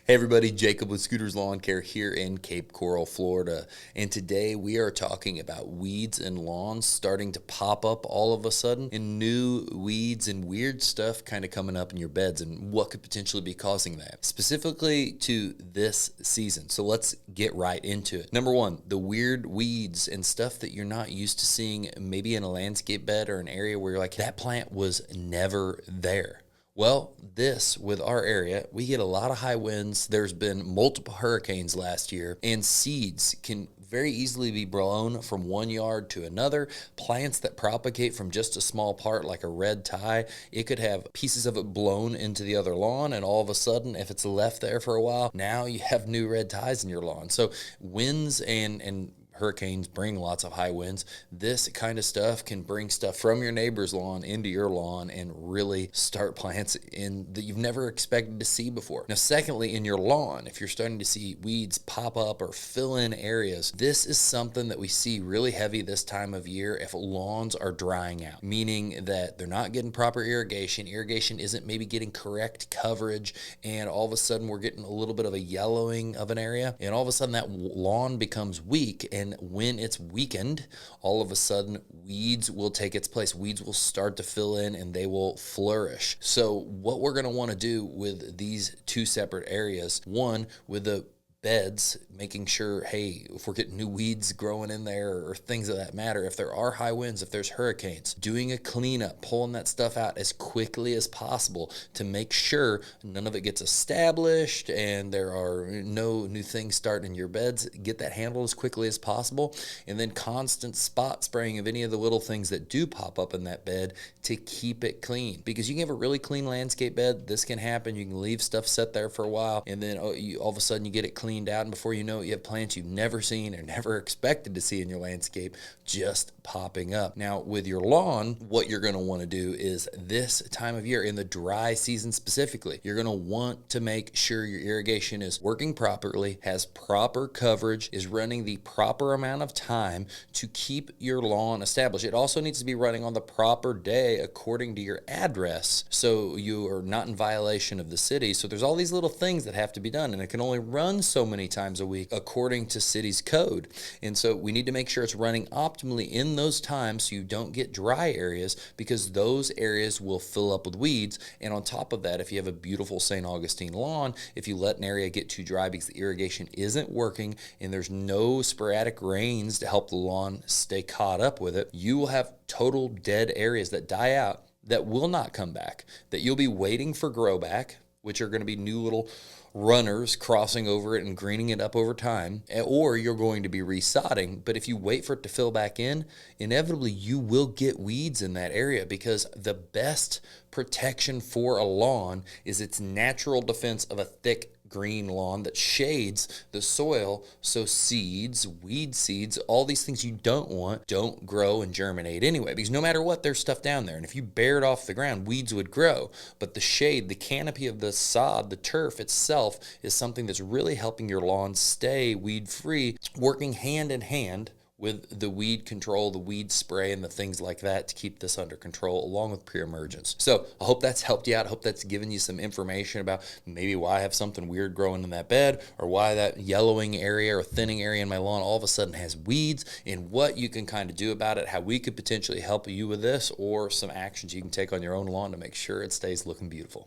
Hey everybody, Jacob with Scooters Lawn Care here in Cape Coral, Florida. And today we are talking about weeds and lawns starting to pop up all of a sudden, and new weeds and weird stuff kind of coming up in your beds and what could potentially be causing that, specifically to this season. So let's get right into it. Number one, the weird weeds and stuff that you're not used to seeing maybe in a landscape bed or an area where you're like, that plant was never there. Well, with our area, we get a lot of high winds. There's been multiple hurricanes last year, and seeds can very easily be blown from one yard to another. Plants that propagate from just a small part, like a red tie, it could have pieces of it blown into the other lawn, and all of a sudden, if it's left there for a while, now you have new red ties in your lawn. So winds and hurricanes bring lots of high winds. This kind of stuff can bring stuff from your neighbor's lawn into your lawn and really start plants in that you've never expected to see before. Now, secondly, in your lawn, if you're starting to see weeds pop up or fill in areas, this is something that we see really heavy this time of year if lawns are drying out, meaning that they're not getting proper irrigation. Irrigation isn't maybe getting correct coverage, and all of a sudden we're getting a little bit of a yellowing of an area, and all of a sudden that lawn becomes weak. And when it's weakened, all of a sudden weeds will take its place. Weeds will start to fill in and they will flourish. So what we're going to want to do with these two separate areas, one with the beds, making sure, hey, if we're getting new weeds growing in there or things of that matter, if there are high winds, if there's hurricanes, doing a cleanup, pulling that stuff out as quickly as possible to make sure none of it gets established and there are no new things starting in your beds. Get that handled as quickly as possible, and then constant spot spraying of any of the little things that do pop up in that bed to keep it clean, because you can have a really clean landscape bed. This can happen. You can leave stuff set there for a while, and then all of a sudden you get it cleaned out, and before you know it, you have plants you've never seen or never expected to see in your landscape just popping up. Now, with your lawn, what you're going to want to do is this time of year, in the dry season specifically, you're going to want to make sure your irrigation is working properly, has proper coverage, is running the proper amount of time to keep your lawn established. It also needs to be running on the proper day according to your address, so you are not in violation of the city. So there's all these little things that have to be done, and it can only run so many times a week according to city's code. And so we need to make sure it's running optimally in those times so you don't get dry areas, because those areas will fill up with weeds. And on top of that, if you have a beautiful Saint Augustine lawn, if you let an area get too dry because the irrigation isn't working and there's no sporadic rains to help the lawn stay caught up with it, you will have total dead areas that die out, that will not come back, that you'll be waiting for grow back, which are going to be new little runners crossing over it and greening it up over time, or you're going to be resodding. But if you wait for it to fill back in, inevitably you will get weeds in that area, because the best protection for a lawn is its natural defense of a thick green lawn that shades the soil, so seeds, weed seeds, all these things you don't want don't grow and germinate anyway, because no matter what, there's stuff down there, and if you bare it off the ground, weeds would grow. But the shade, the canopy of the sod, the turf itself, is something that's really helping your lawn stay weed free, working hand in hand with the weed control, the weed spray, and the things like that to keep this under control, along with pre-emergence. So I hope that's helped you out. I hope that's given you some information about maybe why I have something weird growing in that bed, or why that yellowing area or thinning area in my lawn all of a sudden has weeds, and what you can kind of do about it, how we could potentially help you with this, or some actions you can take on your own lawn to make sure it stays looking beautiful.